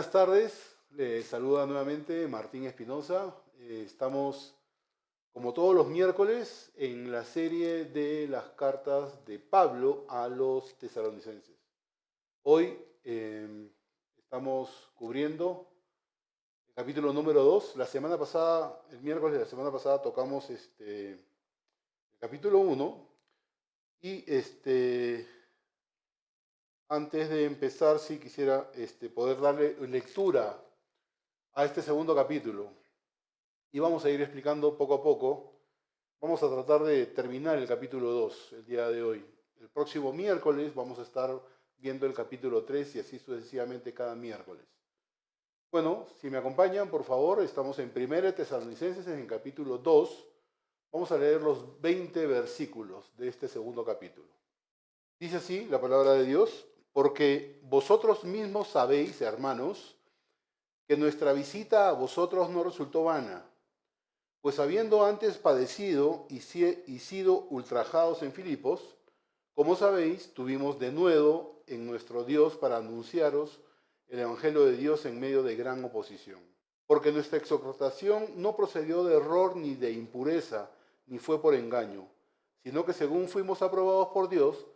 Buenas tardes, les saluda nuevamente Martín Espinosa. Estamos, como todos los miércoles, en la serie de las cartas de Pablo a los tesalonicenses. Hoy estamos cubriendo el capítulo número 2. La semana pasada, el miércoles de la semana pasada, tocamos el capítulo 1 y antes de empezar, sí quisiera poder darle lectura a este segundo capítulo. Y vamos a ir explicando poco a poco. Vamos a tratar de terminar el capítulo 2 el día de hoy. El próximo miércoles vamos a estar viendo el capítulo 3 y así sucesivamente cada miércoles. Bueno, si me acompañan, por favor, estamos en 1 Tesalonicenses, en el capítulo 2. Vamos a leer los 20 versículos de este segundo capítulo. Dice así la palabra de Dios: porque vosotros mismos sabéis, hermanos, que nuestra visita a vosotros no resultó vana, pues habiendo antes padecido y sido ultrajados en Filipos, como sabéis, tuvimos denuedo en nuestro Dios para anunciaros el Evangelio de Dios en medio de gran oposición. Porque nuestra exhortación no procedió de error ni de impureza, ni fue por engaño, sino que según fuimos aprobados por Dios,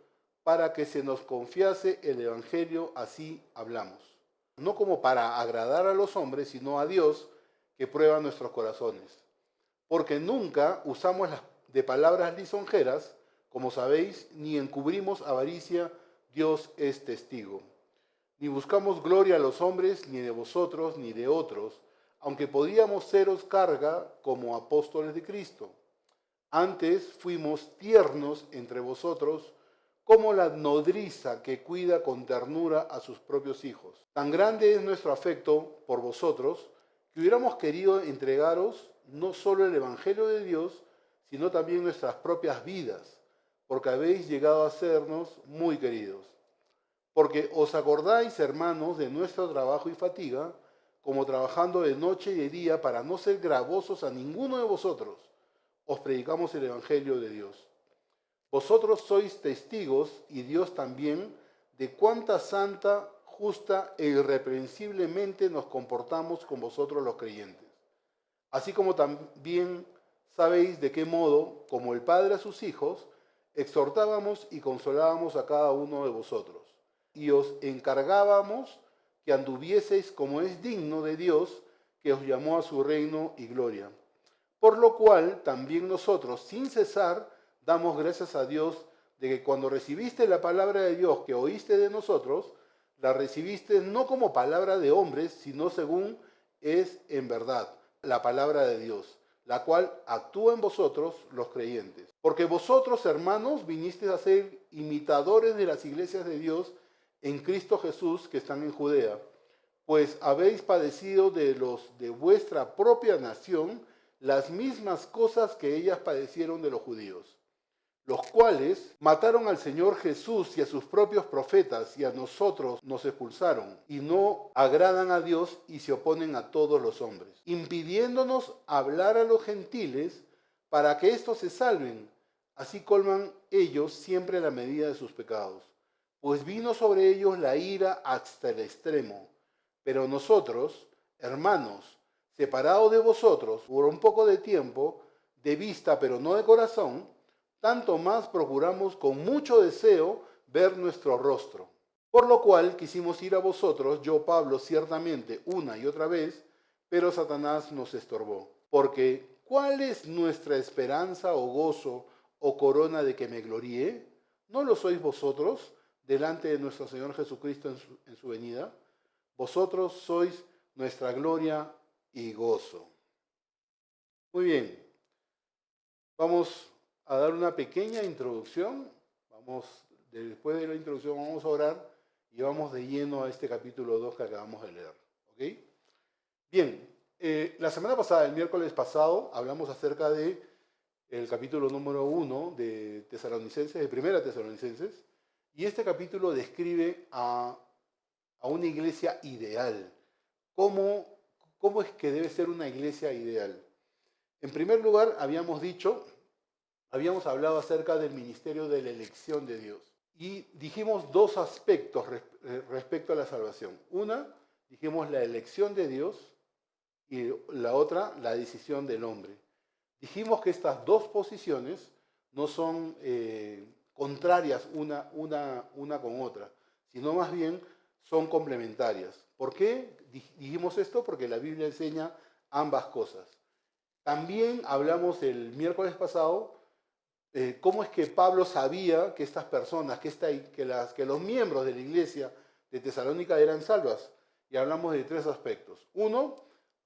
para que se nos confiase el Evangelio, así hablamos. No como para agradar a los hombres, sino a Dios, que prueba nuestros corazones. Porque nunca usamos de palabras lisonjeras, como sabéis, ni encubrimos avaricia, Dios es testigo. Ni buscamos gloria a los hombres, ni de vosotros, ni de otros, aunque podíamos seros carga como apóstoles de Cristo. Antes fuimos tiernos entre vosotros, como la nodriza que cuida con ternura a sus propios hijos. Tan grande es nuestro afecto por vosotros, que hubiéramos querido entregaros no solo el Evangelio de Dios, sino también nuestras propias vidas, porque habéis llegado a sernos muy queridos. Porque os acordáis, hermanos, de nuestro trabajo y fatiga, como trabajando de noche y de día para no ser gravosos a ninguno de vosotros, os predicamos el Evangelio de Dios. Vosotros sois testigos, y Dios también, de cuánta santa, justa e irreprensiblemente nos comportamos con vosotros los creyentes. Así como también sabéis de qué modo, como el Padre a sus hijos, exhortábamos y consolábamos a cada uno de vosotros. Y os encargábamos que anduvieseis como es digno de Dios, que os llamó a su reino y gloria. Por lo cual también nosotros, sin cesar, damos gracias a Dios de que cuando recibiste la palabra de Dios que oíste de nosotros, la recibiste no como palabra de hombres, sino según es en verdad la palabra de Dios, la cual actúa en vosotros los creyentes. Porque vosotros, hermanos, vinisteis a ser imitadores de las iglesias de Dios en Cristo Jesús que están en Judea, pues habéis padecido de los de vuestra propia nación las mismas cosas que ellas padecieron de los judíos, los cuales mataron al Señor Jesús y a sus propios profetas, y a nosotros nos expulsaron, y no agradan a Dios y se oponen a todos los hombres, impidiéndonos hablar a los gentiles para que éstos se salven. Así colman ellos siempre la medida de sus pecados, pues vino sobre ellos la ira hasta el extremo. Pero nosotros, hermanos, separados de vosotros por un poco de tiempo, de vista pero no de corazón, tanto más procuramos con mucho deseo ver nuestro rostro. Por lo cual quisimos ir a vosotros, yo Pablo, ciertamente una y otra vez, pero Satanás nos estorbó. Porque, ¿cuál es nuestra esperanza o gozo o corona de que me gloríe? ¿No lo sois vosotros delante de nuestro Señor Jesucristo en su venida? Vosotros sois nuestra gloria y gozo. Muy bien, vamos a dar una pequeña introducción. Después de la introducción vamos a orar y vamos de lleno a este capítulo 2 que acabamos de leer. ¿Ok? Bien, la semana pasada, el miércoles pasado, hablamos acerca de el capítulo número 1 de Tesalonicenses, de Primera Tesalonicenses, y este capítulo describe a una iglesia ideal. ¿Cómo es que debe ser una iglesia ideal? En primer lugar, habíamos hablado acerca del ministerio de la elección de Dios. Y dijimos dos aspectos respecto a la salvación. Dijimos la elección de Dios y la otra, la decisión del hombre. Dijimos que estas dos posiciones no son contrarias una con otra, sino más bien son complementarias. ¿Por qué dijimos esto? Porque la Biblia enseña ambas cosas. También hablamos el miércoles pasado cómo es que Pablo sabía que estas personas, que los miembros de la iglesia de Tesalónica eran salvas. Y hablamos de tres aspectos. Uno,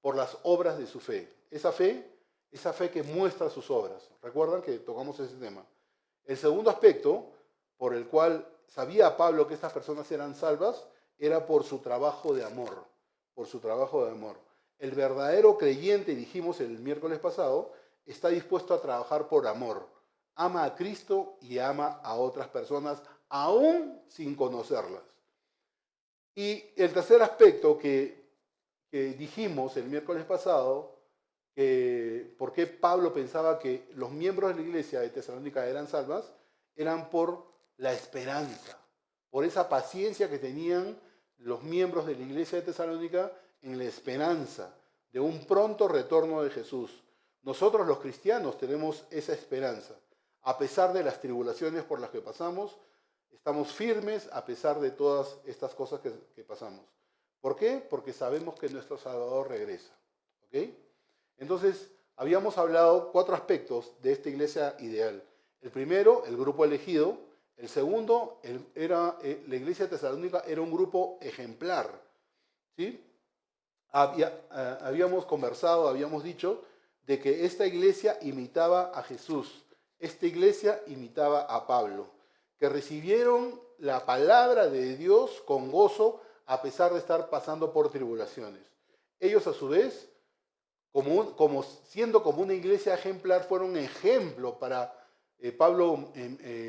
por las obras de su fe. Esa fe que muestra sus obras. ¿Recuerdan que tocamos ese tema? El segundo aspecto, por el cual sabía Pablo que estas personas eran salvas, era por su trabajo de amor. Por su trabajo de amor. El verdadero creyente, dijimos el miércoles pasado, está dispuesto a trabajar por amor. Ama a Cristo y ama a otras personas, aún sin conocerlas. Y el tercer aspecto que dijimos el miércoles pasado, que por qué Pablo pensaba que los miembros de la iglesia de Tesalónica eran salvas, eran por la esperanza, por esa paciencia que tenían los miembros de la iglesia de Tesalónica en la esperanza de un pronto retorno de Jesús. Nosotros los cristianos tenemos esa esperanza. A pesar de las tribulaciones por las que pasamos, estamos firmes a pesar de todas estas cosas que pasamos. ¿Por qué? Porque sabemos que nuestro Salvador regresa. ¿Ok? Entonces, habíamos hablado 4 aspectos de esta iglesia ideal. El primero, el grupo elegido. El segundo, la iglesia de Tesalónica era un grupo ejemplar. ¿Sí? Habíamos conversado, habíamos dicho, de que esta iglesia imitaba a Jesús. Esta iglesia imitaba a Pablo, que recibieron la palabra de Dios con gozo a pesar de estar pasando por tribulaciones. Ellos a su vez, siendo como una iglesia ejemplar, fueron ejemplo para, Pablo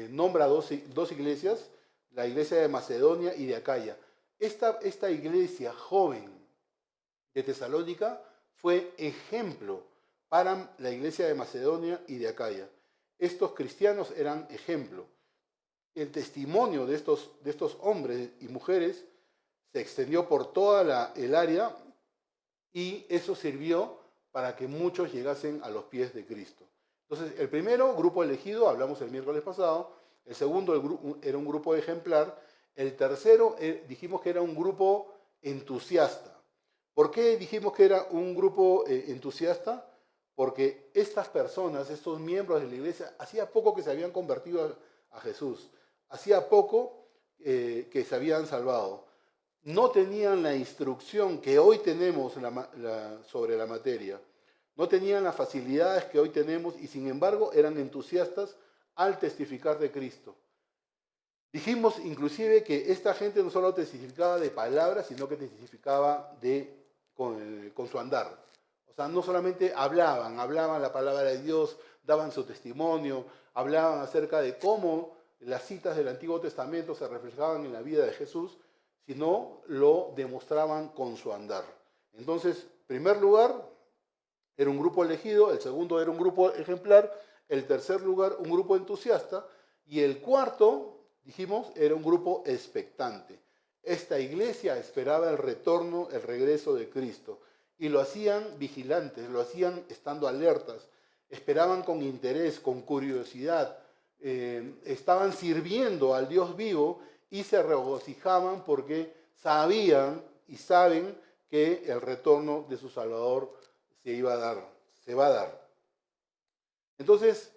nombra dos iglesias, la iglesia de Macedonia y de Acaya. Esta iglesia joven de Tesalónica fue ejemplo para la iglesia de Macedonia y de Acaya. Estos cristianos eran ejemplo. El testimonio de estos hombres y mujeres se extendió por toda el área y eso sirvió para que muchos llegasen a los pies de Cristo. Entonces, el primero, grupo elegido, hablamos el miércoles pasado. El segundo, era un grupo ejemplar. El tercero, dijimos que era un grupo entusiasta. ¿Por qué dijimos que era un grupo entusiasta? Porque estas personas, estos miembros de la iglesia, hacía poco que se habían convertido a Jesús. Hacía poco que se habían salvado. No tenían la instrucción que hoy tenemos sobre la materia. No tenían las facilidades que hoy tenemos y sin embargo eran entusiastas al testificar de Cristo. Dijimos inclusive que esta gente no solo testificaba de palabras, sino que testificaba con su andar. O sea, no solamente hablaban la palabra de Dios, daban su testimonio, hablaban acerca de cómo las citas del Antiguo Testamento se reflejaban en la vida de Jesús, sino lo demostraban con su andar. Entonces, en primer lugar, era un grupo elegido, el segundo era un grupo ejemplar, el tercer lugar, un grupo entusiasta, y el cuarto, dijimos, era un grupo expectante. Esta iglesia esperaba el retorno, el regreso de Cristo, y lo hacían vigilantes, lo hacían estando alertas, esperaban con interés, con curiosidad, estaban sirviendo al Dios vivo y se regocijaban porque sabían y saben que el retorno de su Salvador se va a dar. Entonces,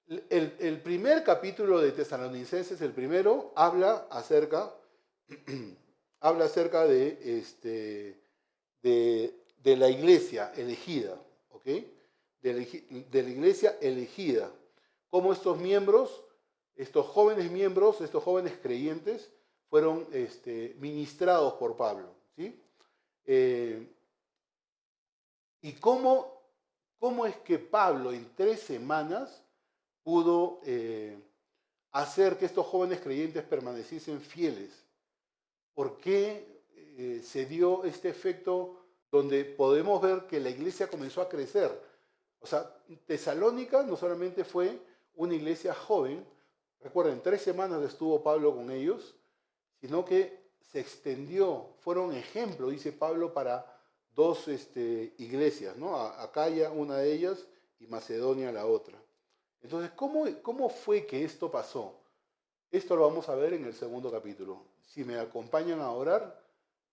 el primer capítulo de Tesalonicenses, el primero, habla acerca de la iglesia elegida, ¿ok? De la iglesia elegida. Cómo estos miembros, estos jóvenes creyentes, fueron ministrados por Pablo, ¿sí? Y cómo es que Pablo en 3 semanas pudo hacer que estos jóvenes creyentes permaneciesen fieles. ¿Por qué se dio este efecto donde podemos ver que la iglesia comenzó a crecer? O sea, Tesalónica no solamente fue una iglesia joven, recuerden, 3 semanas estuvo Pablo con ellos, sino que se extendió, fueron ejemplo, dice Pablo, para dos iglesias, ¿no? Acaya, una de ellas, y Macedonia, la otra. Entonces, ¿cómo fue que esto pasó? Esto lo vamos a ver en el segundo capítulo. Si me acompañan a orar,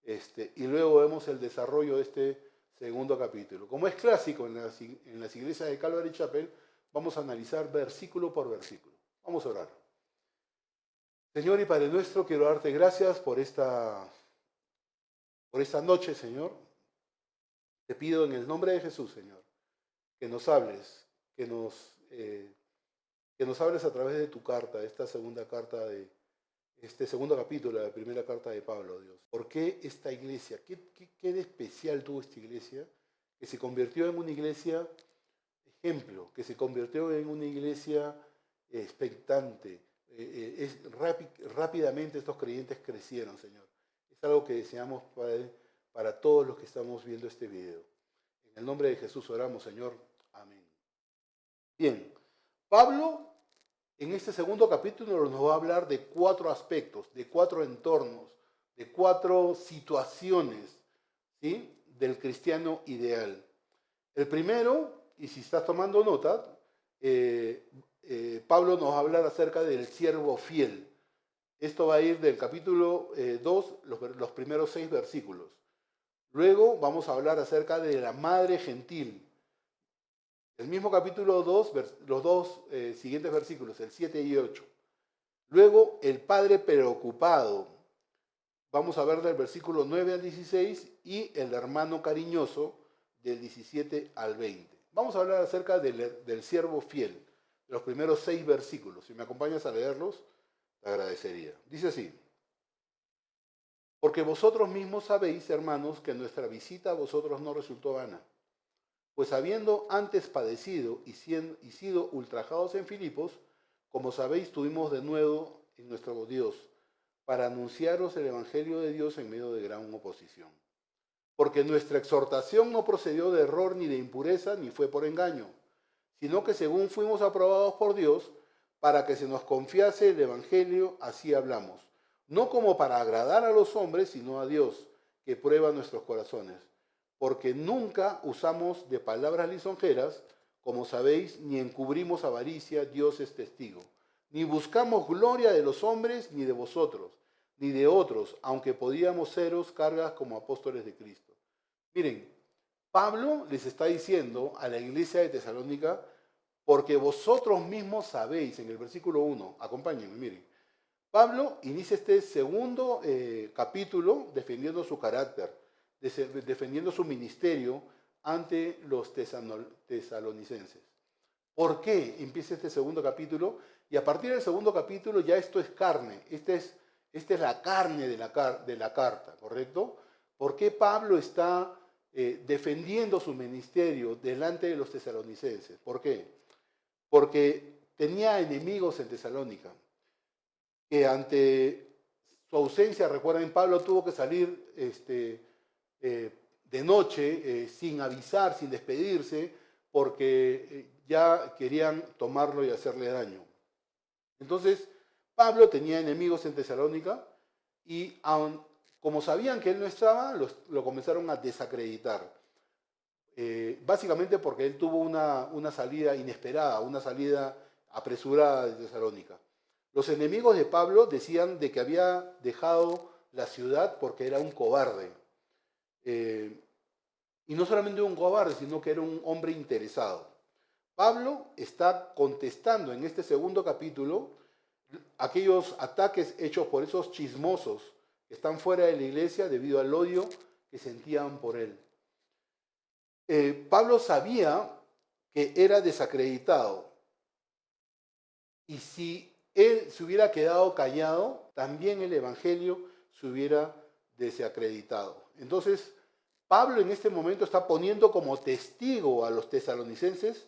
y luego vemos el desarrollo de este segundo capítulo. Como es clásico en las iglesias de Calvary Chapel, vamos a analizar versículo por versículo. Vamos a orar. Señor y Padre nuestro, quiero darte gracias por esta noche, Señor. Te pido en el nombre de Jesús, Señor, que nos hables, que nos hables a través de tu carta, esta segunda carta este segundo capítulo de la primera carta de Pablo, Dios. ¿Por qué esta iglesia? ¿Qué de especial tuvo esta iglesia? Que se convirtió en una iglesia ejemplo, que se convirtió en una iglesia expectante. Rápidamente estos creyentes crecieron, Señor. Es algo que deseamos, Padre, para todos los que estamos viendo este video. En el nombre de Jesús oramos, Señor. Amén. Bien, Pablo en este segundo capítulo nos va a hablar de 4 aspectos, de 4 entornos, de 4 situaciones, ¿sí?, del cristiano ideal. El primero, y si estás tomando nota, Pablo nos va a hablar acerca del siervo fiel. Esto va a ir del capítulo 2, los primeros 6 versículos. Luego vamos a hablar acerca de la madre gentil. El mismo capítulo 2, los dos siguientes versículos, el 7 y 8. Luego, el padre preocupado. Vamos a ver del versículo 9 al 16 y el hermano cariñoso del 17 al 20. Vamos a hablar acerca del siervo fiel, de los primeros 6 versículos. Si me acompañas a leerlos, te agradecería. Dice así: porque vosotros mismos sabéis, hermanos, que nuestra visita a vosotros no resultó vana. Pues habiendo antes padecido y sido ultrajados en Filipos, como sabéis, tuvimos de nuevo en nuestro Dios, para anunciaros el Evangelio de Dios en medio de gran oposición. Porque nuestra exhortación no procedió de error ni de impureza, ni fue por engaño, sino que según fuimos aprobados por Dios, para que se nos confiase el Evangelio, así hablamos. No como para agradar a los hombres, sino a Dios, que prueba nuestros corazones. Porque nunca usamos de palabras lisonjeras, como sabéis, ni encubrimos avaricia, Dios es testigo. Ni buscamos gloria de los hombres, ni de vosotros, ni de otros, aunque podíamos seros cargas como apóstoles de Cristo. Miren, Pablo les está diciendo a la iglesia de Tesalónica, porque vosotros mismos sabéis, en el versículo 1, acompáñenme, miren. Pablo inicia este segundo capítulo defendiendo su carácter, defendiendo su ministerio ante los tesalonicenses. ¿Por qué empieza este segundo capítulo? Y a partir del segundo capítulo ya esto es carne, esta es la carne de la carta, ¿correcto? ¿Por qué Pablo está defendiendo su ministerio delante de los tesalonicenses? ¿Por qué? Porque tenía enemigos en Tesalónica, que ante su ausencia, recuerden, Pablo tuvo que salir de noche, sin avisar, sin despedirse, porque ya querían tomarlo y hacerle daño. Entonces, Pablo tenía enemigos en Tesalónica y como sabían que él no estaba, lo comenzaron a desacreditar. Básicamente porque él tuvo una salida inesperada, una salida apresurada de Tesalónica. Los enemigos de Pablo decían de que había dejado la ciudad porque era un cobarde. Y no solamente un cobarde, sino que era un hombre interesado. Pablo está contestando en este segundo capítulo aquellos ataques hechos por esos chismosos que están fuera de la iglesia debido al odio que sentían por él. Pablo sabía que era desacreditado. Y si él se hubiera quedado callado, también el evangelio se hubiera desacreditado. Entonces, Pablo en este momento está poniendo como testigo a los tesalonicenses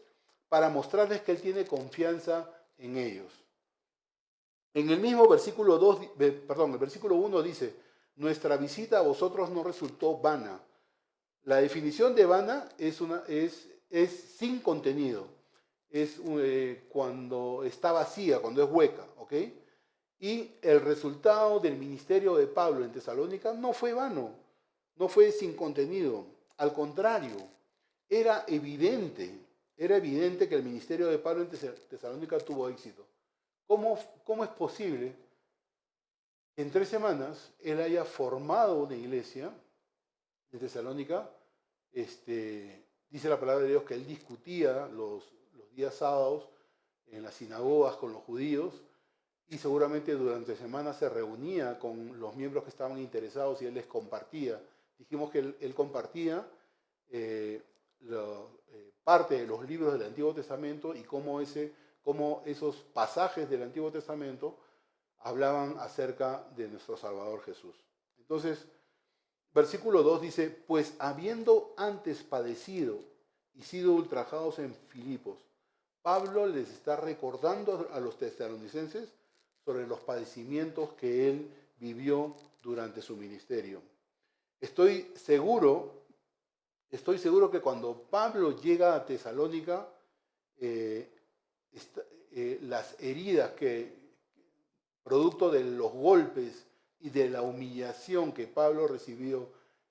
para mostrarles que él tiene confianza en ellos. En el mismo versículo 1 dice: nuestra visita a vosotros no resultó vana. La definición de vana es sin contenido. Es cuando está vacía, cuando es hueca, ¿ok? Y el resultado del ministerio de Pablo en Tesalónica no fue vano, no fue sin contenido. Al contrario, era evidente que el ministerio de Pablo en Tesalónica tuvo éxito. ¿Cómo es posible que en 3 semanas él haya formado una iglesia en Tesalónica? Dice la palabra de Dios que él discutía los días sábados en las sinagogas con los judíos y seguramente durante semanas se reunía con los miembros que estaban interesados y él les compartía. Dijimos que él compartía parte de los libros del Antiguo Testamento y cómo esos pasajes del Antiguo Testamento hablaban acerca de nuestro Salvador Jesús. Entonces, versículo 2 dice, pues habiendo antes padecido y sido ultrajados en Filipos, Pablo les está recordando a los tesalonicenses sobre los padecimientos que él vivió durante su ministerio. Estoy seguro que cuando Pablo llega a Tesalónica, las heridas producto de los golpes y de la humillación que Pablo recibió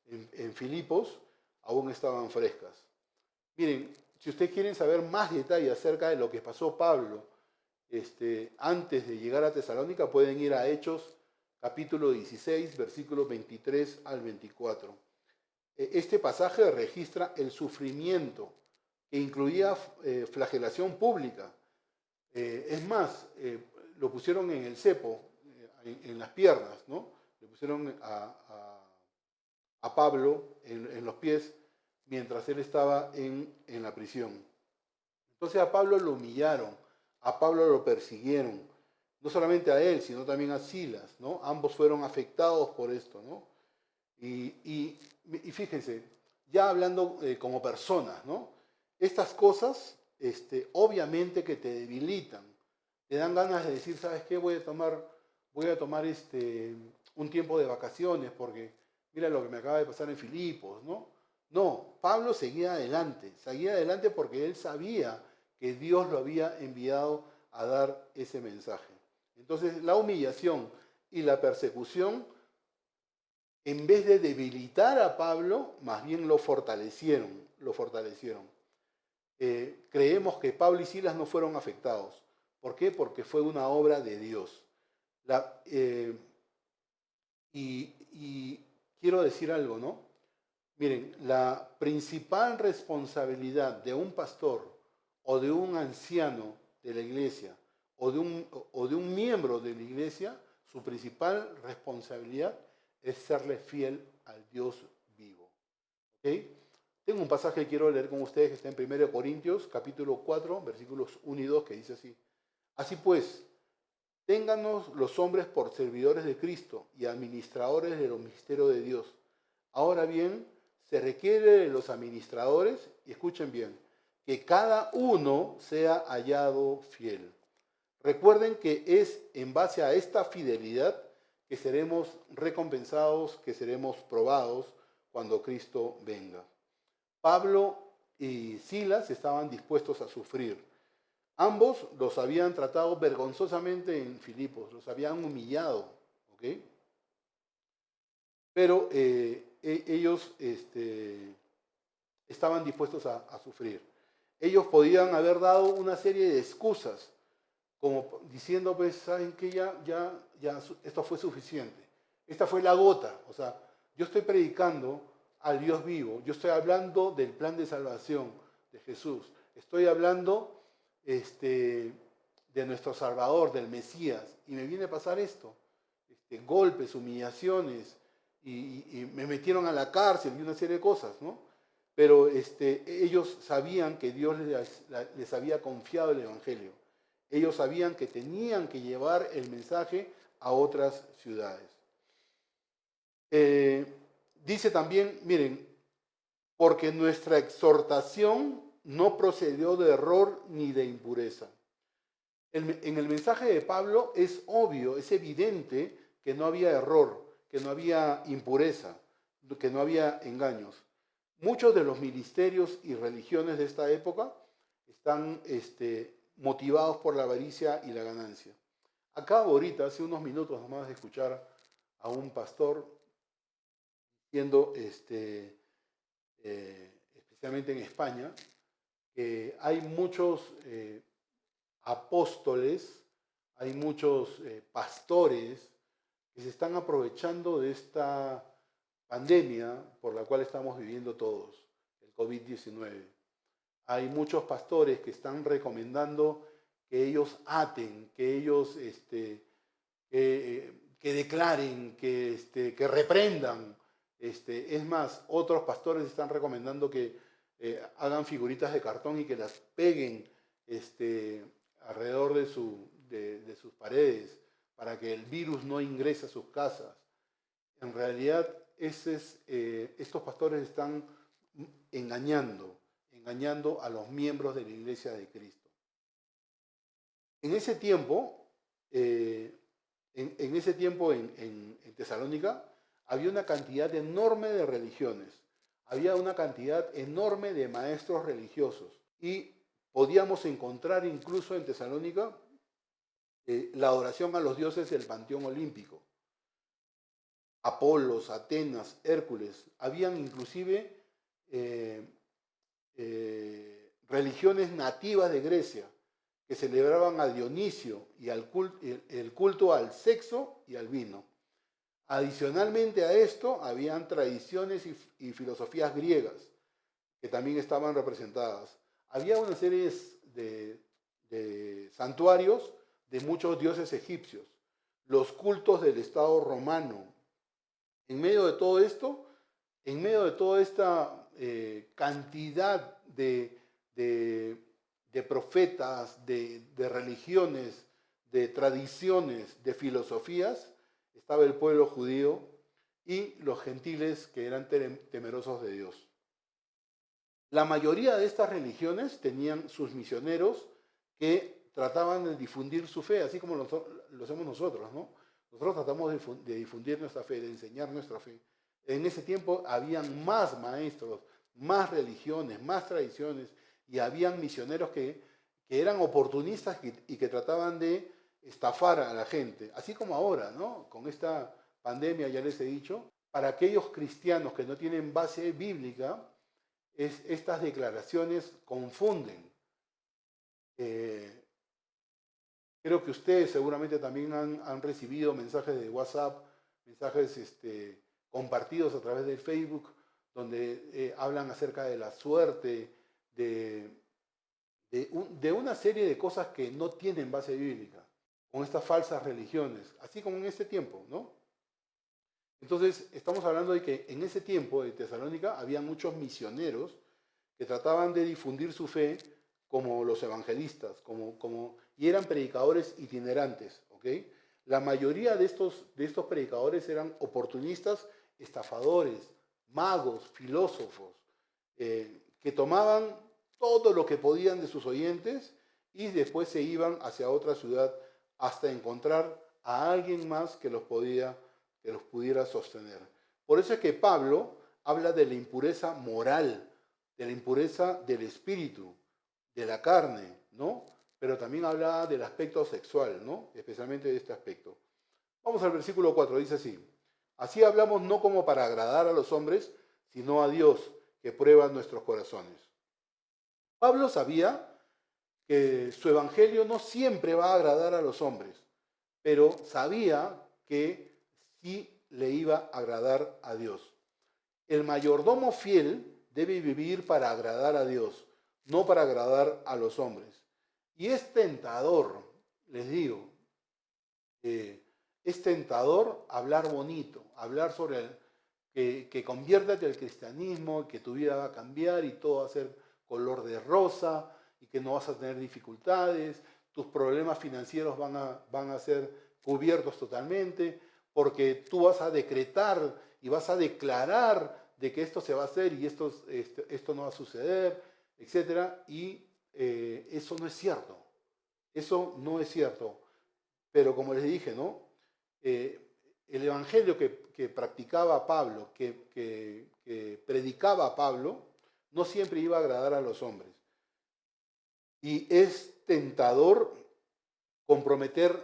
en Filipos, aún estaban frescas. Miren, si ustedes quieren saber más detalles acerca de lo que pasó Pablo antes de llegar a Tesalónica, pueden ir a Hechos capítulo 16, versículos 23 al 24. Este pasaje registra el sufrimiento que incluía flagelación pública. Es más, lo pusieron en el cepo, en las piernas, ¿no? Le pusieron a Pablo en los pies mientras él estaba en la prisión. Entonces a Pablo lo humillaron, a Pablo lo persiguieron, no solamente a él, sino también a Silas, ¿no? Ambos fueron afectados por esto, ¿no? Y fíjense, ya hablando como personas, ¿no? Estas cosas, obviamente que te debilitan, te dan ganas de decir, ¿sabes qué? Voy a tomar un tiempo de vacaciones porque mira lo que me acaba de pasar en Filipos, ¿no? No, Pablo seguía adelante porque él sabía que Dios lo había enviado a dar ese mensaje. Entonces la humillación y la persecución, en vez de debilitar a Pablo, más bien lo fortalecieron. Creemos que Pablo y Silas no fueron afectados. ¿Por qué? Porque fue una obra de Dios. Y quiero decir algo, ¿no? Miren, la principal responsabilidad de un pastor o de un anciano de la iglesia o de un miembro de la iglesia, su principal responsabilidad es serle fiel al Dios vivo. ¿Okay? Tengo un pasaje que quiero leer con ustedes que está en 1 Corintios, capítulo 4, versículos 1 y 2, que dice así. Así pues, téngannos los hombres por servidores de Cristo y administradores de los misterios de Dios. Ahora bien, se requiere de los administradores, y escuchen bien, que cada uno sea hallado fiel. Recuerden que es en base a esta fidelidad que seremos recompensados, que seremos probados cuando Cristo venga. Pablo y Silas estaban dispuestos a sufrir. Ambos los habían tratado vergonzosamente en Filipos, los habían humillado, ¿ok? Pero ellos estaban dispuestos a sufrir. Ellos podían haber dado una serie de excusas, como diciendo, pues, ¿saben qué? Ya, esto fue suficiente. Esta fue la gota. O sea, yo estoy predicando al Dios vivo. Yo estoy hablando del plan de salvación de Jesús. Estoy hablando de nuestro Salvador, del Mesías. Y me viene a pasar esto. Golpes, humillaciones. Y me metieron a la cárcel y una serie de cosas, ¿no? Pero ellos sabían que Dios les había confiado el Evangelio. Ellos sabían que tenían que llevar el mensaje a otras ciudades. Dice también, miren, porque nuestra exhortación no procedió de error ni de impureza. En el mensaje de Pablo es obvio, es evidente que no había error, que no había impureza, que no había engaños. Muchos de los ministerios y religiones de esta época están motivados por la avaricia y la ganancia. Acabo ahorita, hace unos minutos nomás, de escuchar a un pastor diciendo, especialmente en España, que hay muchos apóstoles, hay muchos pastores que se están aprovechando de esta pandemia por la cual estamos viviendo todos, el COVID-19. Hay muchos pastores que están recomendando que ellos aten, que ellos que declaren, que reprendan. Es más, otros pastores están recomendando que hagan figuritas de cartón y que las peguen alrededor de sus paredes para que el virus no ingrese a sus casas. En realidad, estos pastores están engañando a los miembros de la Iglesia de Cristo. En ese tiempo, en Tesalónica, había una cantidad enorme de religiones, había una cantidad enorme de maestros religiosos y podíamos encontrar incluso en Tesalónica la adoración a los dioses del panteón olímpico. Apolos, Atenas, Hércules, habían inclusive religiones nativas de Grecia que celebraban a Dionisio y el culto al sexo y al vino. Adicionalmente a esto, habían tradiciones y filosofías griegas que también estaban representadas. Había una serie de santuarios de muchos dioses egipcios, los cultos del Estado romano. En medio de todo esto, en medio de toda esta cantidad de profetas, de religiones, de tradiciones, de filosofías, estaba el pueblo judío y los gentiles que eran temerosos de Dios. La mayoría de estas religiones tenían sus misioneros que trataban de difundir su fe, así como lo hacemos nosotros, ¿no? Nosotros tratamos de difundir nuestra fe, de enseñar nuestra fe. En ese tiempo habían más maestros, más religiones, más tradiciones, y habían misioneros que eran oportunistas y que trataban de estafar a la gente, así como ahora, ¿no? Con esta pandemia, ya les he dicho, para aquellos cristianos que no tienen base bíblica, estas declaraciones confunden. Creo que ustedes seguramente también han recibido mensajes de WhatsApp, mensajes compartidos a través de Facebook, donde hablan acerca de la suerte, de una serie de cosas que no tienen base bíblica, con estas falsas religiones, así como en este tiempo, ¿no? Entonces, estamos hablando de que en ese tiempo de Tesalónica había muchos misioneros que trataban de difundir su fe como los evangelistas, y eran predicadores itinerantes, ¿ok? La mayoría de estos predicadores eran oportunistas, estafadores, magos, filósofos, que tomaban todo lo que podían de sus oyentes y después se iban hacia otra ciudad hasta encontrar a alguien más que los pudiera sostener. Por eso es que Pablo habla de la impureza moral, de la impureza del espíritu, de la carne, ¿no? Pero también habla del aspecto sexual, ¿no? Especialmente de este aspecto. Vamos al versículo 4, dice así: así hablamos no como para agradar a los hombres, sino a Dios, que prueba nuestros corazones. Pablo sabía que su evangelio no siempre va a agradar a los hombres, pero sabía que sí le iba a agradar a Dios. El mayordomo fiel debe vivir para agradar a Dios, no para agradar a los hombres. Y es tentador, les digo, es tentador hablar bonito, hablar sobre que conviértate al cristianismo, que tu vida va a cambiar y todo va a ser color de rosa y que no vas a tener dificultades, tus problemas financieros van a ser cubiertos totalmente, porque tú vas a decretar y vas a declarar de que esto se va a hacer y esto no va a suceder, etc. Y eso no es cierto. Eso no es cierto. Pero como les dije, ¿no? El evangelio que practicaba Pablo, que predicaba Pablo, no siempre iba a agradar a los hombres. Y es tentador comprometer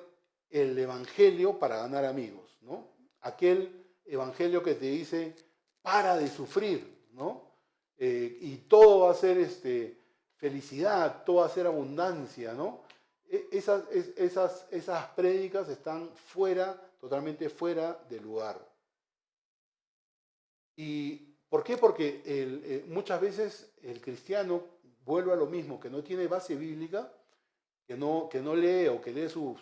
el evangelio para ganar amigos, ¿no? Aquel evangelio que te dice, para de sufrir, ¿no? Y todo va a ser felicidad, todo va a ser abundancia, ¿no? Esas prédicas están fuera, totalmente fuera de lugar. ¿Y por qué? Porque muchas veces el cristiano vuelve a lo mismo, que no tiene base bíblica, que no lee o que lee su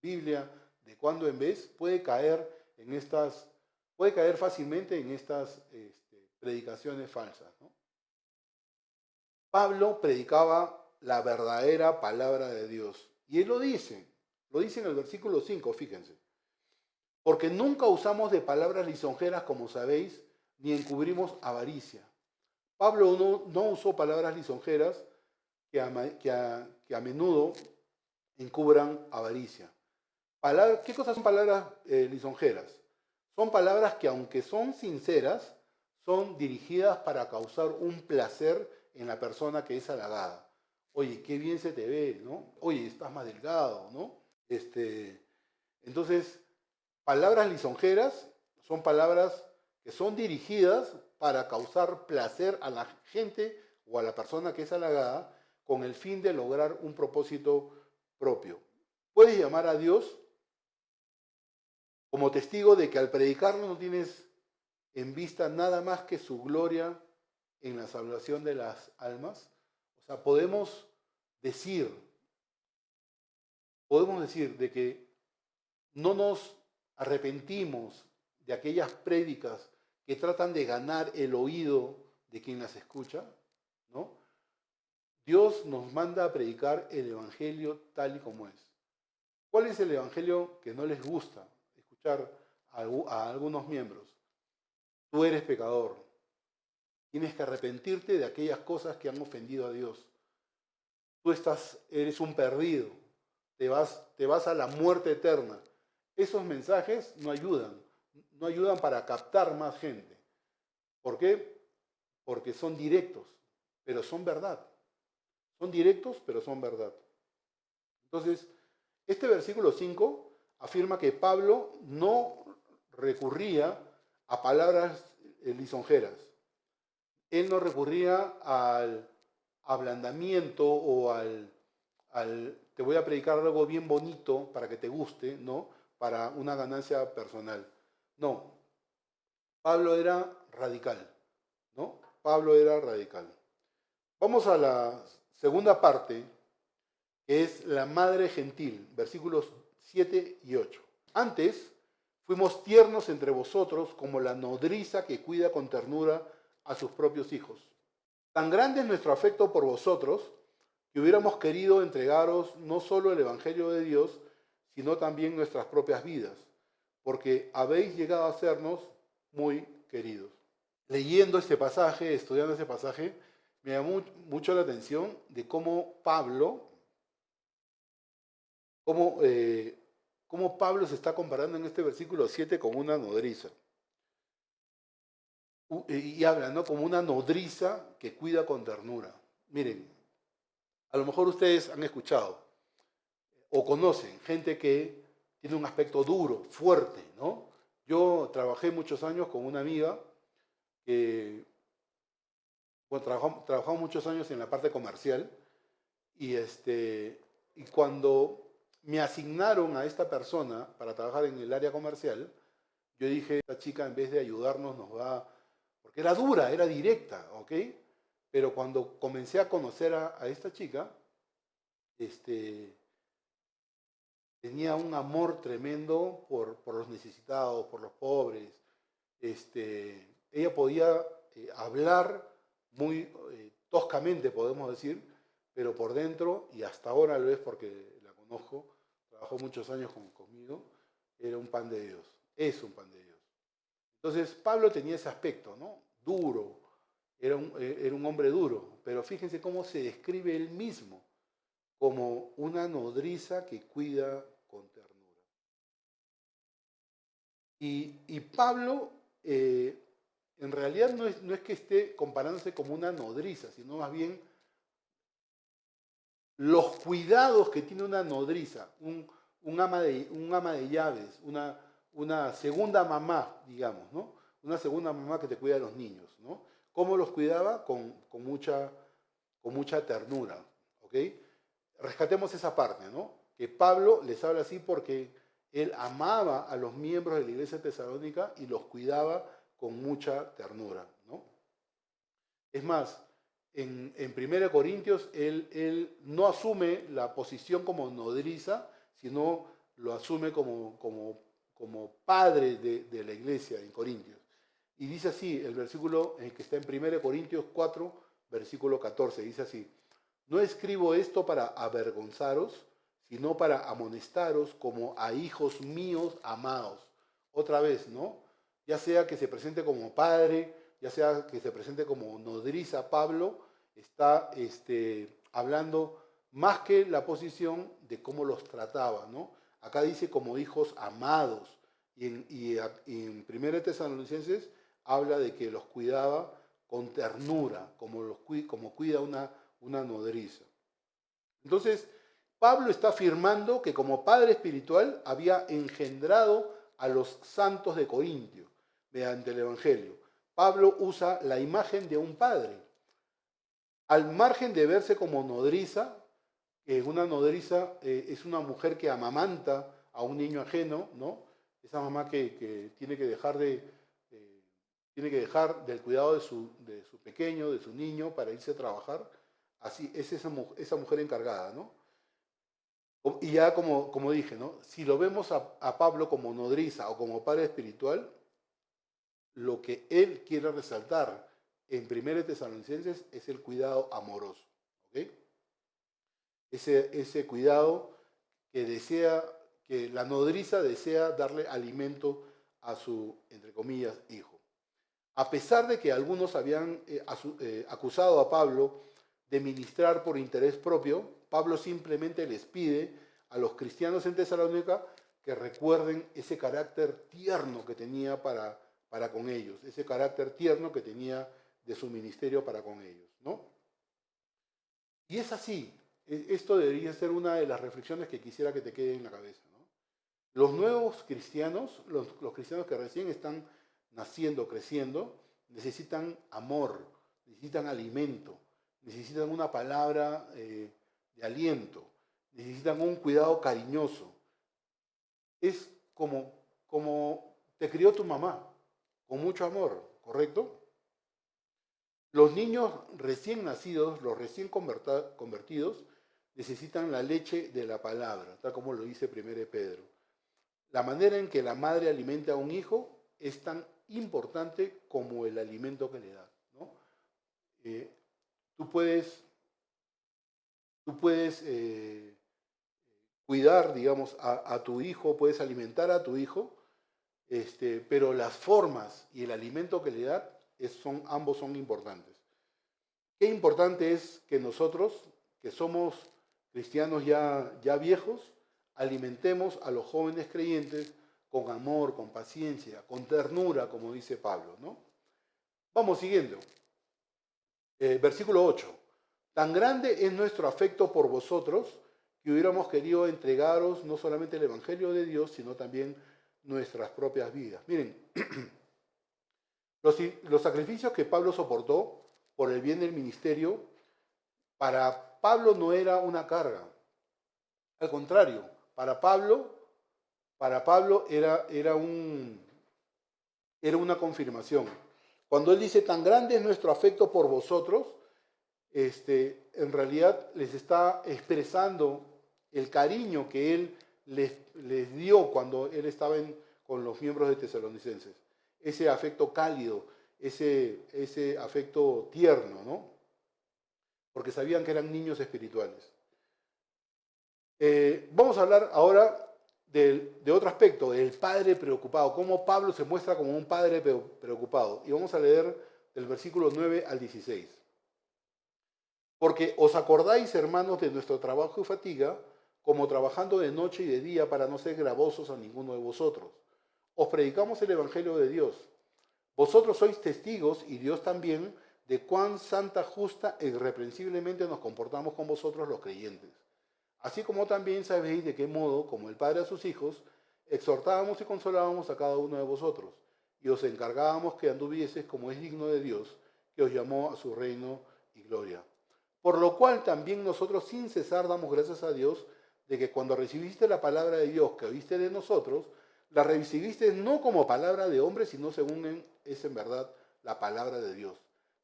Biblia de cuando en vez, puede caer fácilmente en estas predicaciones falsas, ¿no? Pablo predicaba la verdadera palabra de Dios. Y él lo dice en el versículo 5, fíjense. Porque nunca usamos de palabras lisonjeras, como sabéis, ni encubrimos avaricia. Pablo no usó palabras lisonjeras que a menudo encubran avaricia. ¿Qué cosas son palabras lisonjeras? Son palabras que, aunque son sinceras, son dirigidas para causar un placer en la persona que es halagada. Oye, qué bien se te ve, ¿no? Oye, estás más delgado, ¿no? Entonces, palabras lisonjeras son palabras que son dirigidas para causar placer a la gente o a la persona que es halagada con el fin de lograr un propósito propio. Puedes llamar a Dios como testigo de que al predicarlo no tienes en vista nada más que su gloria en la salvación de las almas. O sea, podemos decir de que no nos arrepentimos de aquellas prédicas que tratan de ganar el oído de quien las escucha, ¿no? Dios nos manda a predicar el evangelio tal y como es. ¿Cuál es el evangelio que no les gusta escuchar a algunos miembros? Tú eres pecador. Tienes que arrepentirte de aquellas cosas que han ofendido a Dios. Eres un perdido. Te vas a la muerte eterna. Esos mensajes no ayudan para captar más gente. ¿Por qué? Porque son directos, pero son verdad. Son directos, pero son verdad. Entonces, este versículo 5 afirma que Pablo no recurría a palabras lisonjeras. Él no recurría al ablandamiento o te voy a predicar algo bien bonito para que te guste, ¿no? Para una ganancia personal. No, Pablo era radical, ¿no? Pablo era radical. Vamos a la segunda parte, que es la madre gentil, versículos 7 y 8. Antes fuimos tiernos entre vosotros como la nodriza que cuida con ternura a sus propios hijos. Tan grande es nuestro afecto por vosotros que hubiéramos querido entregaros no solo el Evangelio de Dios, sino también nuestras propias vidas, porque habéis llegado a sernos muy queridos. Leyendo este pasaje, estudiando este pasaje, me llamó mucho la atención de cómo Pablo se está comparando en este versículo 7 con una nodriza. Y habla, ¿no? Como una nodriza que cuida con ternura. Miren, a lo mejor ustedes han escuchado o conocen gente que tiene un aspecto duro, fuerte, ¿no? Yo trabajé muchos años con una amiga que, bueno, trabajamos muchos años en la parte comercial y cuando me asignaron a esta persona para trabajar en el área comercial, yo dije, esta chica en vez de ayudarnos nos va, porque era dura, era directa, ¿ok? Pero cuando comencé a conocer a esta chica, tenía un amor tremendo por los necesitados, por los pobres. Ella podía hablar muy toscamente, podemos decir, pero por dentro, y hasta ahora lo es porque la conozco, trabajó muchos años conmigo, era un pan de Dios, es un pan de Dios. Entonces Pablo tenía ese aspecto, ¿no? Duro, era un hombre duro, pero fíjense cómo se describe él mismo, como una nodriza que cuida con ternura. Y Pablo en realidad no es que esté comparándose como una nodriza, sino más bien los cuidados que tiene una nodriza, un ama de llaves, una segunda mamá, digamos, ¿no? Una segunda mamá que te cuida a los niños, ¿no? ¿Cómo los cuidaba? Con mucha ternura, ¿ok? Rescatemos esa parte, ¿no? Que Pablo les habla así porque él amaba a los miembros de la iglesia tesalónica y los cuidaba con mucha ternura, ¿no? Es más, en 1 Corintios él no asume la posición como nodriza, sino lo asume como padre de la iglesia en Corintios. Y dice así, el versículo que está en 1 Corintios 4, versículo 14, dice así: no escribo esto para avergonzaros, sino para amonestaros como a hijos míos amados. Otra vez, ¿no? Ya sea que se presente como padre, ya sea que se presente como nodriza, Pablo está hablando más que la posición de cómo los trataba, ¿no? Acá dice como hijos amados. Y en 1 Tesalonicenses habla de que los cuidaba con ternura, como cuida una nodriza. Entonces, Pablo está afirmando que como padre espiritual había engendrado a los santos de Corintio mediante el Evangelio. Pablo usa la imagen de un padre. Al margen de verse como nodriza, una nodriza es una mujer que amamanta a un niño ajeno, ¿no? Esa mamá que tiene que dejar del cuidado de su pequeño, de su niño, para irse a trabajar. Así es esa mujer encargada, ¿no? Y ya como dije, ¿no? Si lo vemos a Pablo como nodriza o como padre espiritual, lo que él quiere resaltar en 1 Tesalonicenses es el cuidado amoroso, ¿ok? Ese cuidado que la nodriza desea darle alimento a su, entre comillas, hijo. A pesar de que algunos habían acusado a Pablo de ministrar por interés propio, Pablo simplemente les pide a los cristianos en Tesalónica que recuerden ese carácter tierno que tenía para con ellos, ese carácter tierno que tenía de su ministerio para con ellos, ¿no? Y es así. Esto debería ser una de las reflexiones que quisiera que te quede en la cabeza, ¿no? Los nuevos cristianos, los cristianos que recién están naciendo, creciendo, necesitan amor, necesitan alimento, necesitan una palabra de aliento, necesitan un cuidado cariñoso. Es como te crió tu mamá, con mucho amor, ¿correcto? Los niños recién nacidos, los recién convertidos, necesitan la leche de la palabra, tal como lo dice 1 Pedro. La manera en que la madre alimenta a un hijo es tan importante como el alimento que le da, ¿no? Tú puedes cuidar, digamos, a tu hijo, puedes alimentar a tu hijo, pero las formas y el alimento que le da ambos son importantes. Qué importante es que nosotros, que somos cristianos ya viejos, alimentemos a los jóvenes creyentes con amor, con paciencia, con ternura, como dice Pablo, ¿no? Vamos siguiendo. Versículo 8. Tan grande es nuestro afecto por vosotros que hubiéramos querido entregaros no solamente el Evangelio de Dios, sino también nuestras propias vidas. Miren, los sacrificios que Pablo soportó por el bien del ministerio, para Pablo no era una carga. Al contrario, para Pablo era una confirmación. Cuando él dice, tan grande es nuestro afecto por vosotros, en realidad les está expresando el cariño que él les dio cuando él estaba con los miembros de Tesalonicenses. Ese afecto cálido, ese afecto tierno, ¿no? Porque sabían que eran niños espirituales. Vamos a hablar ahora de otro aspecto, del padre preocupado, cómo Pablo se muestra como un padre preocupado. Y vamos a leer del versículo 9 al 16. Porque os acordáis, hermanos, de nuestro trabajo y fatiga, como trabajando de noche y de día para no ser gravosos a ninguno de vosotros. Os predicamos el Evangelio de Dios. Vosotros sois testigos, y Dios también, de cuán santa, justa e irreprensiblemente nos comportamos con vosotros los creyentes. Así como también sabéis de qué modo, como el Padre a sus hijos, exhortábamos y consolábamos a cada uno de vosotros, y os encargábamos que anduvieseis como es digno de Dios, que os llamó a su reino y gloria. Por lo cual también nosotros sin cesar damos gracias a Dios de que cuando recibiste la palabra de Dios que oíste de nosotros, la recibiste no como palabra de hombre, sino según es en verdad la palabra de Dios,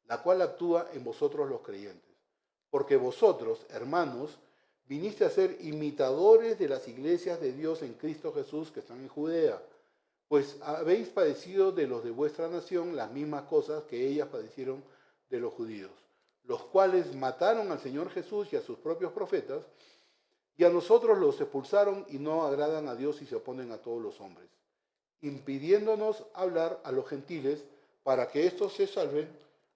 la cual actúa en vosotros los creyentes. Porque vosotros, hermanos, viniste a ser imitadores de las iglesias de Dios en Cristo Jesús que están en Judea, pues habéis padecido de los de vuestra nación las mismas cosas que ellas padecieron de los judíos, los cuales mataron al Señor Jesús y a sus propios profetas, y a nosotros los expulsaron y no agradan a Dios y se oponen a todos los hombres, impidiéndonos hablar a los gentiles para que éstos se salven,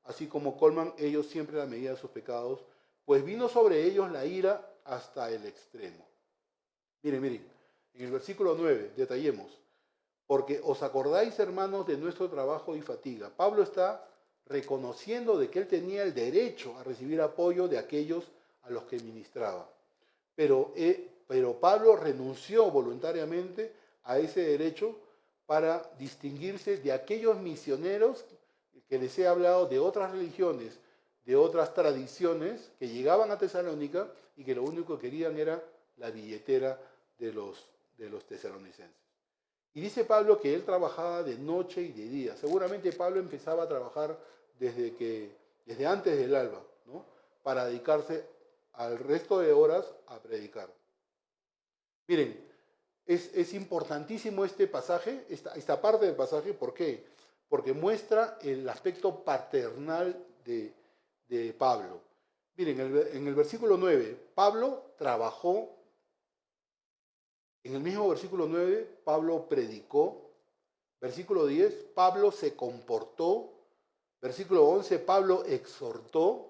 así como colman ellos siempre la medida de sus pecados, pues vino sobre ellos la ira hasta el extremo. Miren, en el versículo 9, detallemos, porque os acordáis, hermanos, de nuestro trabajo y fatiga. Pablo está reconociendo de que él tenía el derecho a recibir apoyo de aquellos a los que ministraba. Pero Pablo renunció voluntariamente a ese derecho para distinguirse de aquellos misioneros que les he hablado de otras religiones, de otras tradiciones que llegaban a Tesalónica y que lo único que querían era la billetera de los tesalonicenses. Y dice Pablo que él trabajaba de noche y de día. Seguramente Pablo empezaba a trabajar desde antes del alba, ¿no? Para dedicarse al resto de horas a predicar. Miren, es importantísimo este pasaje, esta parte del pasaje, ¿por qué? Porque muestra el aspecto paternal de Pablo. Miren, en el versículo 9, Pablo trabajó, en el mismo versículo 9, Pablo predicó, versículo 10, Pablo se comportó, versículo 11, Pablo exhortó,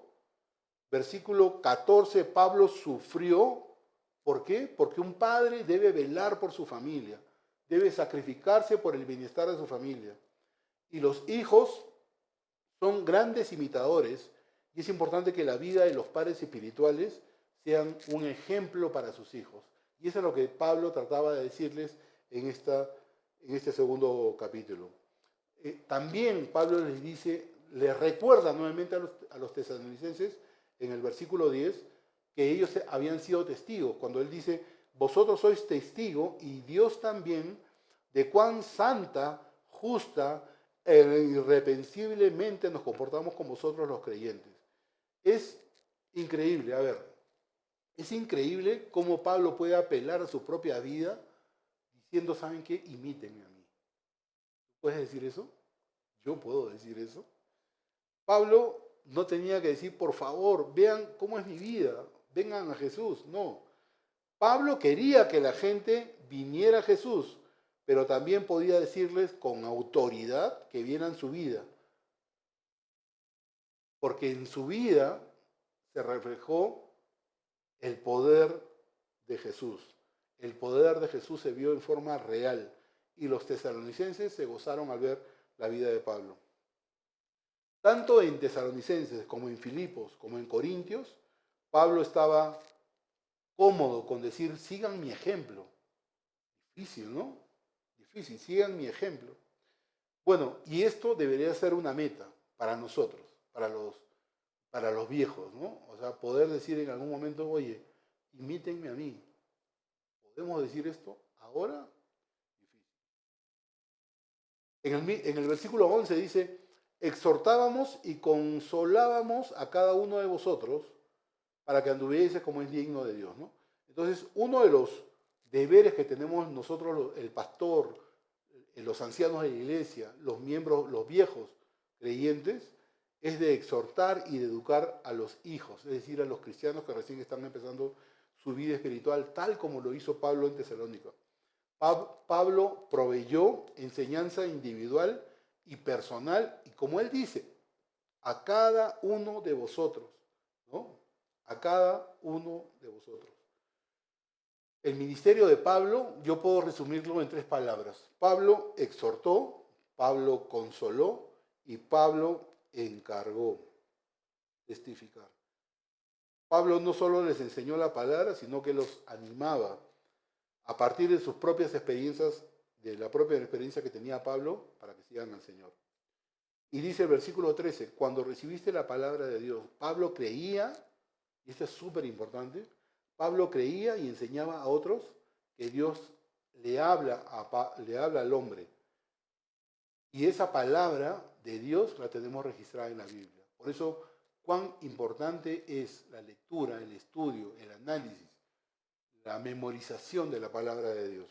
versículo 14, Pablo sufrió. ¿Por qué? Porque un padre debe velar por su familia, debe sacrificarse por el bienestar de su familia. Y los hijos son grandes imitadores y es importante que la vida de los padres espirituales sean un ejemplo para sus hijos. Y eso es lo que Pablo trataba de decirles en este segundo capítulo. También Pablo les recuerda nuevamente a los tesalonicenses en el versículo 10 que ellos habían sido testigos. Cuando él dice, vosotros sois testigos y Dios también de cuán santa, justa e irreprensiblemente nos comportamos con vosotros los creyentes. Es increíble, es increíble cómo Pablo puede apelar a su propia vida diciendo, ¿saben qué? Imítenme a mí. ¿Puedes decir eso? Yo puedo decir eso. Pablo no tenía que decir, por favor, vean cómo es mi vida, vengan a Jesús. No. Pablo quería que la gente viniera a Jesús, pero también podía decirles con autoridad que vieran su vida. Porque en su vida se reflejó el poder de Jesús. El poder de Jesús se vio en forma real y los tesalonicenses se gozaron al ver la vida de Pablo. Tanto en Tesalonicenses como en Filipos como en Corintios, Pablo estaba cómodo con decir, sigan mi ejemplo. Difícil, ¿no? Difícil, sigan mi ejemplo. Bueno, y esto debería ser una meta para nosotros, para los viejos, ¿no? O sea, poder decir en algún momento, oye, imítenme a mí. ¿Podemos decir esto ahora? Difícil. En el versículo 11 dice, exhortábamos y consolábamos a cada uno de vosotros para que anduviese como es digno de Dios, ¿no? Entonces, uno de los deberes que tenemos nosotros, el pastor, los ancianos de la iglesia, los miembros, los viejos creyentes, es de exhortar y de educar a los hijos, es decir, a los cristianos que recién están empezando su vida espiritual, tal como lo hizo Pablo en Tesalónica. Pablo proveyó enseñanza individual y personal, y como él dice, a cada uno de vosotros, ¿no? A cada uno de vosotros. El ministerio de Pablo, yo puedo resumirlo en 3 palabras. Pablo exhortó, Pablo consoló y Pablo encargó. testificar. Pablo no solo les enseñó la palabra, sino que los animaba a partir de sus propias experiencias, de la propia experiencia que tenía Pablo, para que sigan al Señor. Y dice el versículo 13, cuando recibiste la palabra de Dios, Pablo creía, y esto es súper importante, Pablo creía y enseñaba a otros que Dios le habla al hombre. Y esa palabra de Dios la tenemos registrada en la Biblia. Por eso, cuán importante es la lectura, el estudio, el análisis, la memorización de la palabra de Dios.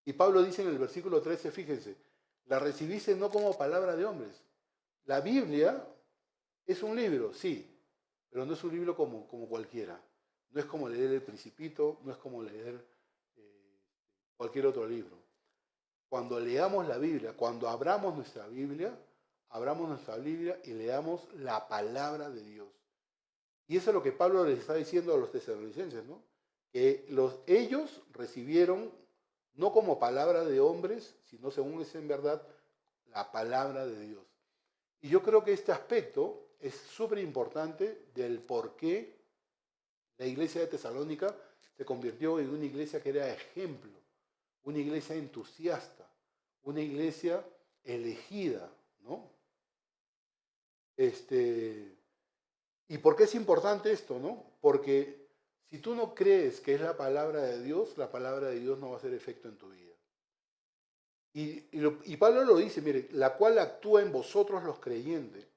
Y Pablo dice en el versículo 13, fíjense, la recibiste no como palabra de hombres. La Biblia es un libro, sí, pero no es un libro como cualquiera. No es como leer El Principito, no es como leer cualquier otro libro. Cuando leamos la Biblia, cuando abramos nuestra Biblia y leamos la palabra de Dios. Y eso es lo que Pablo les está diciendo a los tesalonicenses, ¿no? Que ellos recibieron no como palabra de hombres, sino según es en verdad la palabra de Dios. Y yo creo que este aspecto es súper importante del por qué la iglesia de Tesalónica se convirtió en una iglesia que era ejemplo, una iglesia entusiasta, una iglesia elegida, ¿no? ¿Y por qué es importante esto, no? Porque si tú no crees que es la palabra de Dios, la palabra de Dios no va a hacer efecto en tu vida. Y Pablo lo dice, mire, la cual actúa en vosotros los creyentes.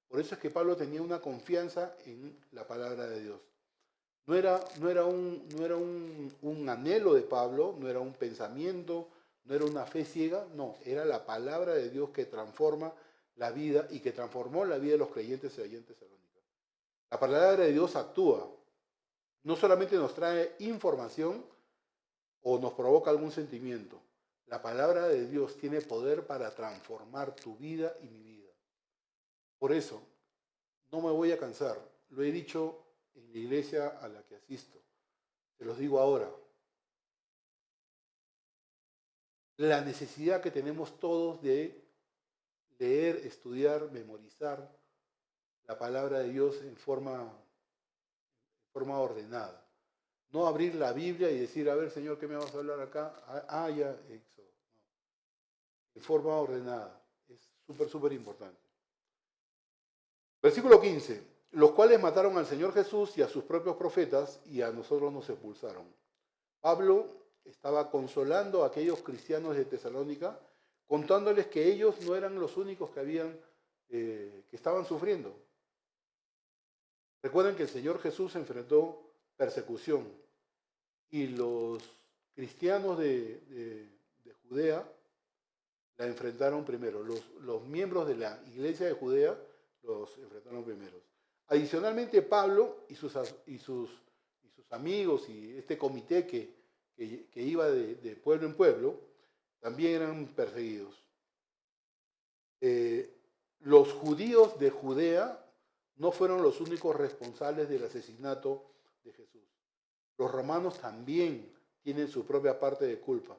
Por eso es que Pablo tenía una confianza en la palabra de Dios. No era un anhelo de Pablo, no era un pensamiento, no era una fe ciega, no, era la palabra de Dios que transforma la vida y que transformó la vida de los creyentes allá en Tesalónica. La palabra de Dios actúa, no solamente nos trae información o nos provoca algún sentimiento. La palabra de Dios tiene poder para transformar tu vida y mi vida. Por eso, no me voy a cansar. Lo he dicho en la iglesia a la que asisto. Se los digo ahora. La necesidad que tenemos todos de leer, estudiar, memorizar la palabra de Dios en forma ordenada. No abrir la Biblia y decir, a ver, Señor, ¿qué me vas a hablar acá? Ya, Éxodo. No. En forma ordenada. Es súper importante. Versículo 15. Los cuales mataron al Señor Jesús y a sus propios profetas y a nosotros nos expulsaron. Pablo estaba consolando a aquellos cristianos de Tesalónica, contándoles que ellos no eran los únicos que estaban sufriendo. Recuerden que el Señor Jesús enfrentó persecución y los cristianos de Judea la enfrentaron primero. Los miembros de la iglesia de Judea los enfrentaron primero. Adicionalmente, Pablo y sus amigos y este comité que iba de pueblo en pueblo, también eran perseguidos. Los judíos de Judea no fueron los únicos responsables del asesinato de Jesús. Los romanos también tienen su propia parte de culpa.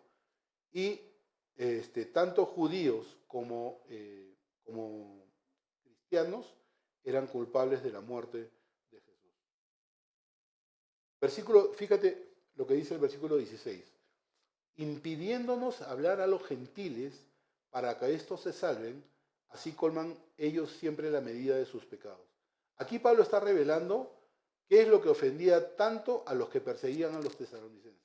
Y tanto judíos como cristianos eran culpables de la muerte de Jesús. Fíjate lo que dice el versículo 16. Impidiéndonos hablar a los gentiles para que estos se salven, así colman ellos siempre la medida de sus pecados. Aquí Pablo está revelando qué es lo que ofendía tanto a los que perseguían a los tesalonicenses.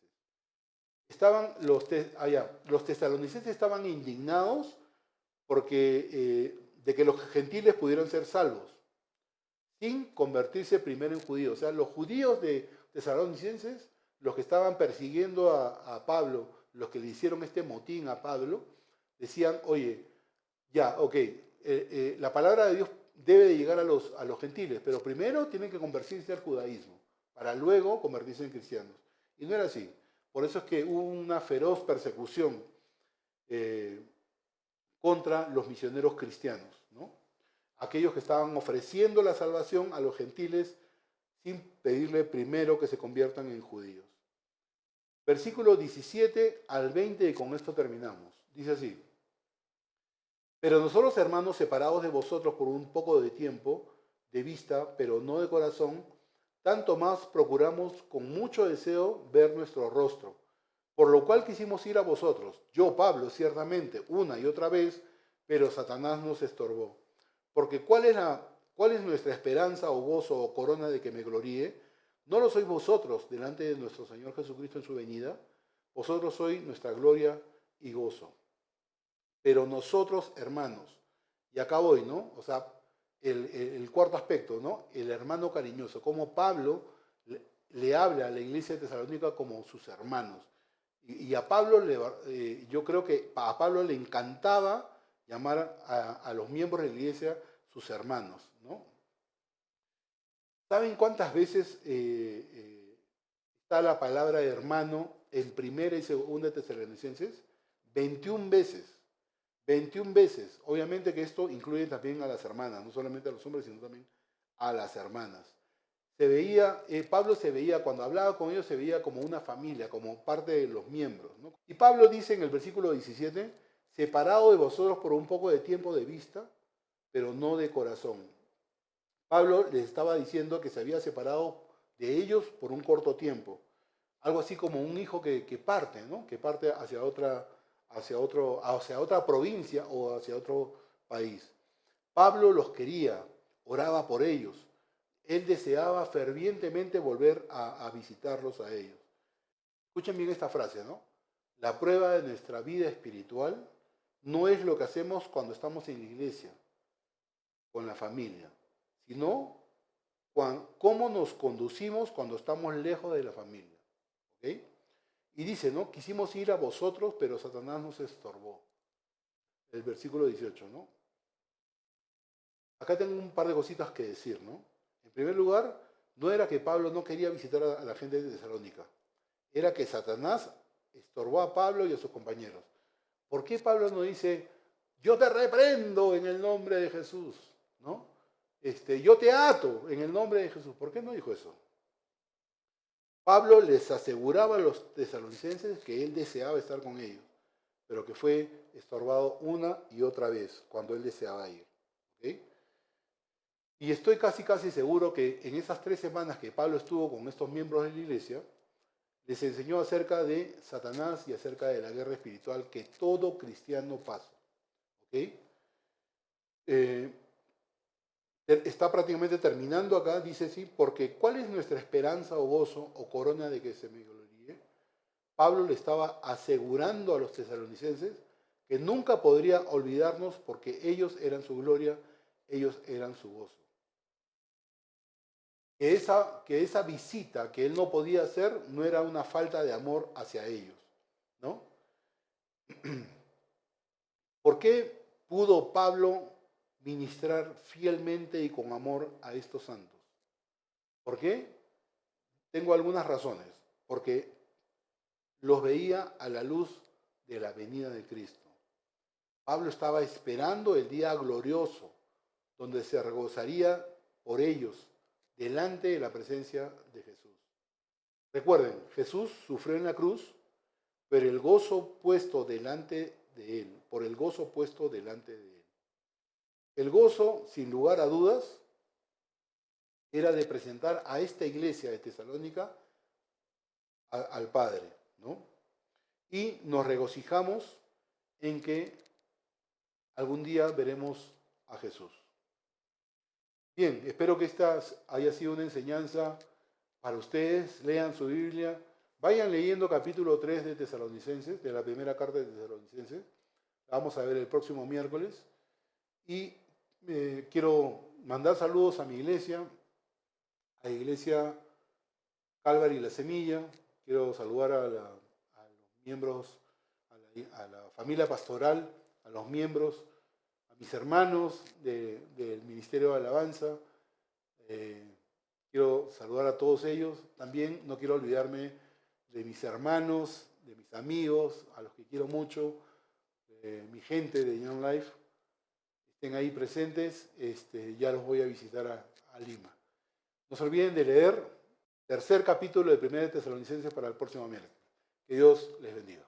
Los tesalonicenses estaban indignados de que los gentiles pudieran ser salvos, sin convertirse primero en judíos. O sea, los judíos de tesalonicenses, los que estaban persiguiendo a Pablo, los que le hicieron este motín a Pablo, decían, oye, ya, ok, la palabra de Dios debe de llegar a los gentiles, pero primero tienen que convertirse al judaísmo, para luego convertirse en cristianos. Y no era así. Por eso es que hubo una feroz persecución contra los misioneros cristianos, ¿no? Aquellos que estaban ofreciendo la salvación a los gentiles sin pedirle primero que se conviertan en judíos. Versículo 17 al 20, y con esto terminamos. Dice así: pero nosotros, hermanos, separados de vosotros por un poco de tiempo, de vista, pero no de corazón, tanto más procuramos con mucho deseo ver nuestro rostro. Por lo cual quisimos ir a vosotros, yo, Pablo, ciertamente, una y otra vez, pero Satanás nos estorbó. Porque ¿cuál es nuestra esperanza o gozo o corona de que me gloríe? ¿No lo sois vosotros delante de nuestro Señor Jesucristo en su venida? Vosotros sois nuestra gloria y gozo. Pero nosotros, hermanos, y acá voy, ¿no? O sea, el cuarto aspecto, ¿no? El hermano cariñoso, como Pablo le habla a la iglesia de Tesalónica como sus hermanos. Y a Pablo, yo creo que a Pablo le encantaba llamar a los miembros de la iglesia sus hermanos, ¿no? ¿Saben cuántas veces está la palabra hermano en primera y segunda de Tesalonicenses? 21 veces. 21 veces. Obviamente que esto incluye también a las hermanas, no solamente a los hombres, sino también a las hermanas. Pablo se veía, cuando hablaba con ellos, se veía como una familia, como parte de los miembros, ¿no? Y Pablo dice en el versículo 17, separado de vosotros por un poco de tiempo de vista, pero no de corazón. Pablo les estaba diciendo que se había separado de ellos por un corto tiempo. Algo así como un hijo que parte, ¿no? Que parte hacia otra provincia o hacia otro país. Pablo los quería, oraba por ellos. Él deseaba fervientemente volver a visitarlos a ellos. Escuchen bien esta frase, ¿no? La prueba de nuestra vida espiritual no es lo que hacemos cuando estamos en la iglesia, con la familia, sino cómo nos conducimos cuando estamos lejos de la familia. ¿Ok? Y dice, ¿no? Quisimos ir a vosotros, pero Satanás nos estorbó. El versículo 18, ¿no? Acá tengo un par de cositas que decir, ¿no? En primer lugar, no era que Pablo no quería visitar a la gente de Tesalónica, era que Satanás estorbó a Pablo y a sus compañeros. ¿Por qué Pablo no dice, yo te reprendo en el nombre de Jesús? ¿No? Yo te ato en el nombre de Jesús. ¿Por qué no dijo eso? Pablo les aseguraba a los tesalonicenses que él deseaba estar con ellos, pero que fue estorbado una y otra vez cuando él deseaba ir. ¿Okay? Y estoy casi seguro que en esas 3 semanas que Pablo estuvo con estos miembros de la iglesia, les enseñó acerca de Satanás y acerca de la guerra espiritual que todo cristiano pasa. ¿Okay? Está prácticamente terminando acá, dice sí, porque ¿cuál es nuestra esperanza o gozo o corona de que se me gloríe? Pablo le estaba asegurando a los tesalonicenses que nunca podría olvidarnos porque ellos eran su gloria, ellos eran su gozo. Que esa visita que él no podía hacer no era una falta de amor hacia ellos, ¿no? ¿Por qué pudo Pablo ministrar fielmente y con amor a estos santos? ¿Por qué? Tengo algunas razones. Porque los veía a la luz de la venida de Cristo. Pablo estaba esperando el día glorioso, donde se regozaría por ellos delante de la presencia de Jesús. Recuerden, Jesús sufrió en la cruz, pero el gozo puesto delante de él, por el gozo puesto delante de él. El gozo, sin lugar a dudas, era de presentar a esta iglesia de Tesalónica al Padre, ¿no? Y nos regocijamos en que algún día veremos a Jesús. Bien, espero que esta haya sido una enseñanza para ustedes. Lean su Biblia. Vayan leyendo capítulo 3 de Tesalonicenses, de la primera carta de Tesalonicenses. La vamos a ver el próximo miércoles. Y quiero mandar saludos a mi iglesia, a la iglesia Calvary y La Semilla. Quiero saludar a los miembros, a la familia pastoral, a los miembros, a mis hermanos del Ministerio de Alabanza. Quiero saludar a todos ellos. También no quiero olvidarme de mis hermanos, de mis amigos, a los que quiero mucho, mi gente de Young Life. Estén ahí presentes, ya los voy a visitar a Lima. No se olviden de leer tercer capítulo de 1 Tesalonicenses para el próximo miércoles. Que Dios les bendiga.